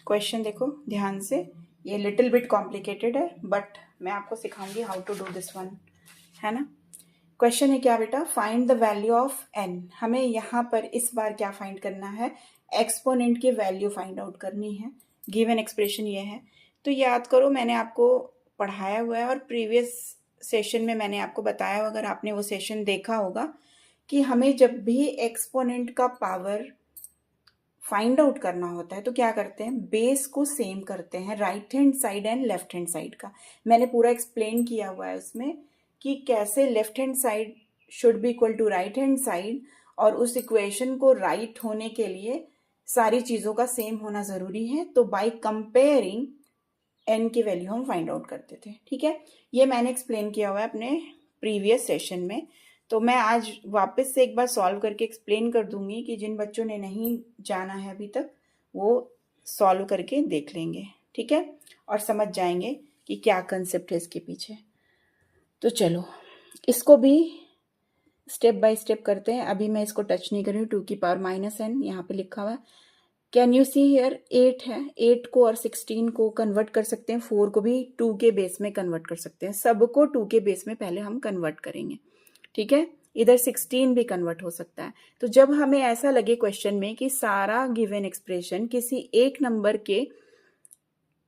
क्वेश्चन देखो ध्यान से. ये लिटिल बिट कॉम्प्लिकेटेड है, बट मैं आपको सिखाऊंगी how to do this one, है ना. क्वेश्चन है क्या बेटा? Find the value of n. हमें यहाँ पर इस बार क्या फाइंड करना है? एक्सपोनेंट की वैल्यू फाइंड आउट करनी है. गिवन एक्सप्रेशन ये है. तो याद करो, मैंने आपको पढ़ाया हुआ है और प्रीवियस सेशन में मैंने आपको बताया, अगर आपने वो सेशन देखा होगा, कि हमें जब भी एक्सपोनेंट का पावर फाइंड आउट करना होता है तो क्या करते हैं? बेस को सेम करते हैं, right hand side and left hand side का. मैंने पूरा एक्सप्लेन किया हुआ है उसमें कि कैसे left hand side should be equal to right hand side, और उस इक्वेशन को राइट होने के लिए सारी चीज़ों का सेम होना ज़रूरी है। तो बाय कंपेयरिंग एन की वैल्यू हम फाइंड आउट करते थे। ठीक है, ये मैंने एक्सप्लेन किया हुआ है अपने प्रीवियस सेशन में। तो मैं आज वापस से एक बार सॉल्व करके एक्सप्लेन कर दूंगी कि जिन बच्चों ने नहीं जाना है अभी तक वो सॉल्व करके देख लेंगे। ठीक है, और समझ जाएंगे कि क्या कंसेप्ट है इसके पीछे। तो चलो इसको भी स्टेप बाय स्टेप करते हैं। अभी मैं इसको टच नहीं कर रही हूँ। 2 की पावर माइनस एन यहाँ पे लिखा हुआ है। कैन यू सी हियर 8 है, 8 को और 16 को कन्वर्ट कर सकते हैं, 4 को भी 2 के बेस में कन्वर्ट कर सकते हैं। सबको 2 के बेस में पहले हम कन्वर्ट करेंगे। ठीक है, इधर 16 भी कन्वर्ट हो सकता है। तो जब हमें ऐसा लगे क्वेश्चन में कि सारा गिवन एक्सप्रेशन किसी एक नंबर के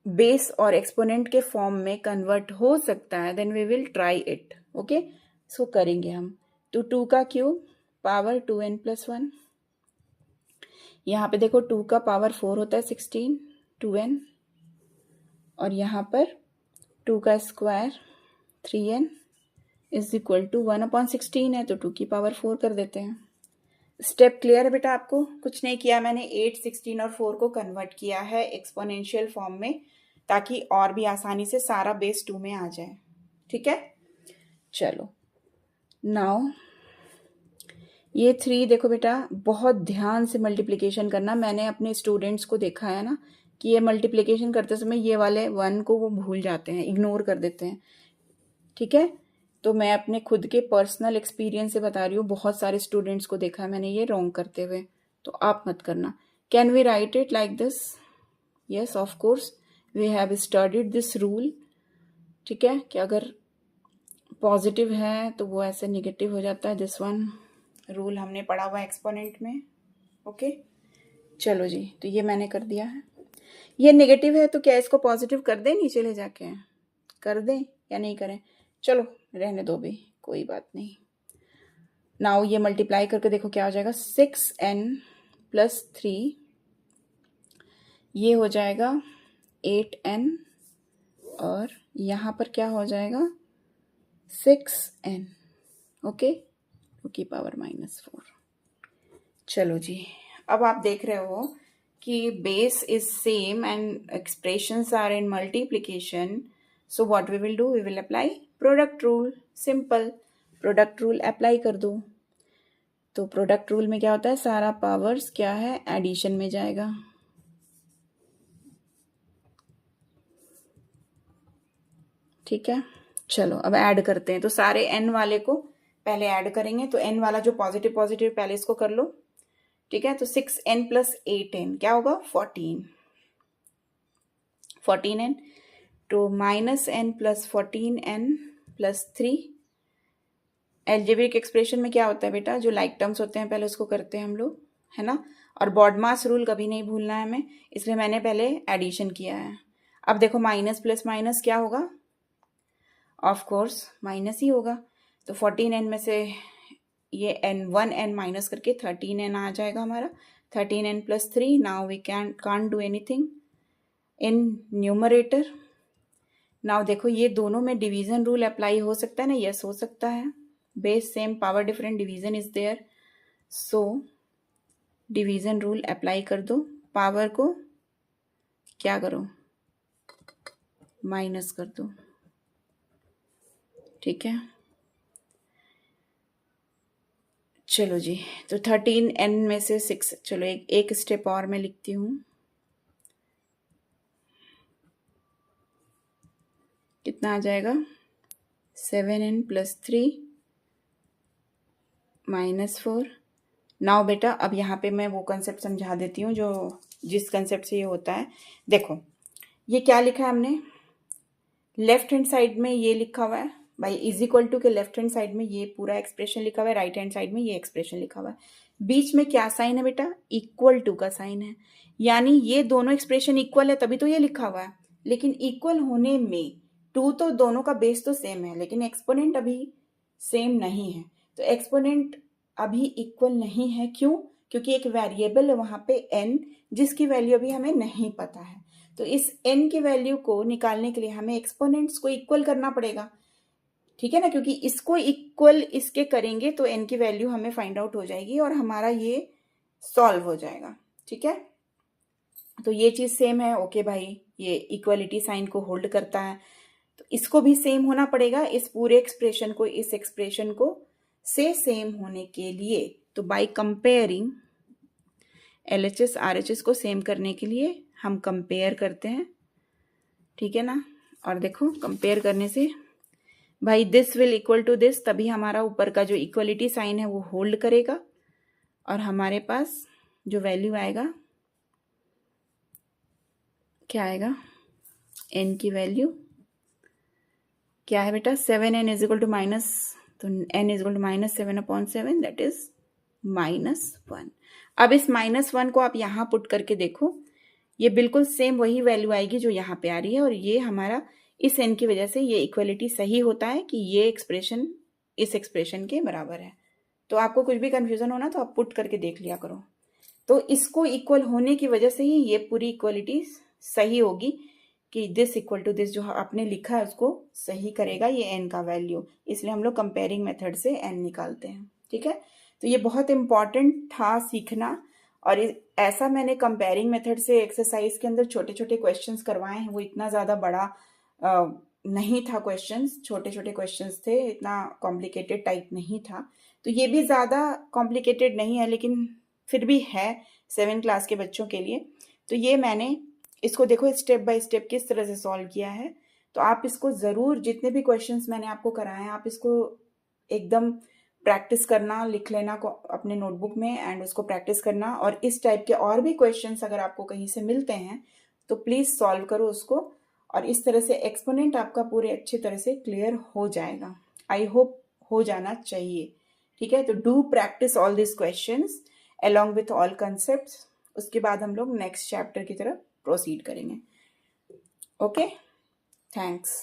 बेस और एक्सपोनेंट के फॉर्म में कन्वर्ट हो सकता है, then we will try it. Okay, so करेंगे हम। तो 2 का क्यूब पावर 2n+1, यहाँ पे देखो 2 का पावर 4 होता है 16, 2n, और यहाँ पर 2 का square 3n is equal to 1/16 है, तो 2 की पावर 4 कर देते हैं। स्टेप क्लियर है बेटा आपको? कुछ नहीं किया मैंने, 8, 16 और 4 को कन्वर्ट किया है एक्सपोनेंशियल फॉर्म में, ताकि और भी आसानी से सारा बेस 2 में आ जाए। ठीक है, चलो नाउ ये 3 देखो बेटा, बहुत ध्यान से मल्टीप्लिकेशन करना। मैंने अपने स्टूडेंट्स को देखा है ना कि ये मल्टीप्लिकेशन करते समय ये वाले 1 को वो भूल जाते हैं, इग्नोर कर देते हैं। ठीक है, तो मैं अपने खुद के पर्सनल एक्सपीरियंस से बता रही हूँ, बहुत सारे स्टूडेंट्स को देखा है मैंने ये रॉन्ग करते हुए, तो आप मत करना। Can we write it like this? Yes of course, we have studied this rule. ठीक है, कि अगर पॉजिटिव है तो वो ऐसे निगेटिव हो जाता है। दिस वन रूल हमने पढ़ा हुआ एक्सपोनेंट में। ओके, चलो जी, तो ये मैंने कर दिया है। ये नेगेटिव है तो क्या इसको पॉजिटिव कर दें, नीचे ले जाके कर दें या नहीं करें? चलो रहने दो भी, कोई बात नहीं। नाउ ये मल्टीप्लाई करके देखो क्या हो जाएगा, 6n+3, ये हो जाएगा 8n, और यहाँ पर क्या हो जाएगा 6n। ओके, 2 की पावर -4। चलो जी, अब आप देख रहे हो कि base is same and expressions are in multiplication. So what we will do, we will apply product rule. Simple, product rule apply कर दो। तो प्रोडक्ट रूल में क्या होता है, सारा पावर्स क्या है, एडिशन में जाएगा। ठीक है, चलो अब ऐड करते हैं। तो सारे n वाले को पहले ऐड करेंगे। तो n वाला जो पॉजिटिव पॉजिटिव पहले इसको कर लो। ठीक है, तो 6n + 8n क्या होगा, 14n, तो -n + 14n + 3। एल्जेब्रिक एक्सप्रेशन में क्या होता है बेटा, जो लाइक टर्म्स होते हैं पहले उसको करते हैं हम लोग, है ना। और बॉडमास रूल कभी नहीं भूलना है हमें, इसलिए मैंने पहले एडिशन किया है। अब देखो माइनस प्लस माइनस क्या होगा, ऑफ कोर्स माइनस ही होगा। तो 14n में से ये n माइनस करके 13n आ जाएगा हमारा। 13n + 3, now we can't do anything in numerator. Now देखो ये दोनों में डिवीजन रूल अप्लाई हो सकता है ना, यस हो सकता है। Base same, power different, division is there, so division rule apply कर दो। पावर को क्या करो, माइनस कर दो। ठीक है, चलो जी, तो 13n में से 6, चलो एक स्टेप और मैं लिखती हूँ। कितना आ जाएगा, 7n + 3 -4। नाउ बेटा अब यहाँ पे मैं वो कंसेप्ट समझा देती हूँ जो जिस कंसेप्ट से ये होता है। देखो ये क्या लिखा है हमने, लेफ्ट हैंड साइड में ये लिखा हुआ है भाई इज इक्वल टू के लेफ्ट हैंड साइड में ये पूरा एक्सप्रेशन लिखा हुआ है, राइट हैंड साइड में ये एक्सप्रेशन लिखा हुआ है। बीच में क्या साइन है बेटा, इक्वल टू का साइन है, यानी ये दोनों एक्सप्रेशन इक्वल है तभी तो ये लिखा हुआ है। लेकिन इक्वल होने में टू तो दोनों का बेस तो सेम है, लेकिन एक्सपोनेंट अभी सेम नहीं है। तो एक्सपोनेंट अभी इक्वल नहीं है, क्यों? क्योंकि एक वेरिएबल है वहां पे n, जिसकी वैल्यू अभी हमें नहीं पता है। तो इस n की वैल्यू को निकालने के लिए हमें एक्सपोनेंट्स को इक्वल करना पड़ेगा। ठीक है ना, क्योंकि इसको इक्वल इसके करेंगे तो n की वैल्यू हमें फाइंड आउट हो जाएगी और हमारा ये सॉल्व हो जाएगा। ठीक है, तो ये चीज सेम है। ओके भाई, ये इक्वलिटी साइन को होल्ड करता है, तो इसको भी सेम होना पड़ेगा। इस पूरे एक्सप्रेशन को इस एक्सप्रेशन को से सेम होने के लिए, तो बाय कंपेयरिंग LHS RHS को सेम करने के लिए हम कंपेयर करते हैं। ठीक है ना, और देखो कंपेयर करने से भाई this will equal to this, तभी हमारा ऊपर का जो इक्वलिटी साइन है वो होल्ड करेगा और हमारे पास जो वैल्यू आएगा क्या आएगा, n की वैल्यू क्या है बेटा, 7n is equal to minus, तो n is equal to -7/7 that is -1। अब इस -1 को आप यहाँ पुट करके देखो, ये बिल्कुल सेम वही वैल्यू आएगी जो यहाँ पे आ रही है, और ये हमारा इस n की वजह से ये इक्वलिटी सही होता है कि ये एक्सप्रेशन इस एक्सप्रेशन के बराबर है। तो आपको कुछ भी कंफ्यूजन होना तो आप पुट करके देख लिया करो। तो इसको इक्वल होने की वजह से ही ये पूरी इक्वलिटी सही होगी कि दिस इक्वल टू दिस जो आपने लिखा है उसको सही करेगा ये n का वैल्यू, इसलिए हम लोग कंपेयरिंग मेथड से n निकालते हैं। ठीक है, तो ये बहुत इंपॉर्टेंट था सीखना, और ऐसा मैंने कंपेयरिंग मेथड से एक्सरसाइज के अंदर छोटे छोटे क्वेश्चंस करवाए हैं। वो इतना ज़्यादा बड़ा नहीं था, क्वेश्चंस छोटे छोटे क्वेश्चंस थे, इतना कॉम्प्लिकेटेड टाइप नहीं था। तो ये भी ज़्यादा कॉम्प्लिकेटेड नहीं है, लेकिन फिर भी है 7th क्लास के बच्चों के लिए। तो ये मैंने इसको देखो स्टेप बाय स्टेप किस तरह से सॉल्व किया है। तो आप इसको ज़रूर, जितने भी क्वेश्चंस मैंने आपको कराए हैं, आप इसको एकदम प्रैक्टिस करना, लिख लेना को अपने नोटबुक में एंड उसको प्रैक्टिस करना। और इस टाइप के और भी क्वेश्चंस अगर आपको कहीं से मिलते हैं तो प्लीज़ सॉल्व करो उसको, और इस तरह से एक्सपोनेंट आपका पूरे अच्छे तरह से क्लियर हो जाएगा। आई होप हो जाना चाहिए। ठीक है, तो do practice all this questions along with all concepts। उसके बाद हम लोग नेक्स्ट चैप्टर की तरफ प्रोसीड करेंगे। Okay, thanks.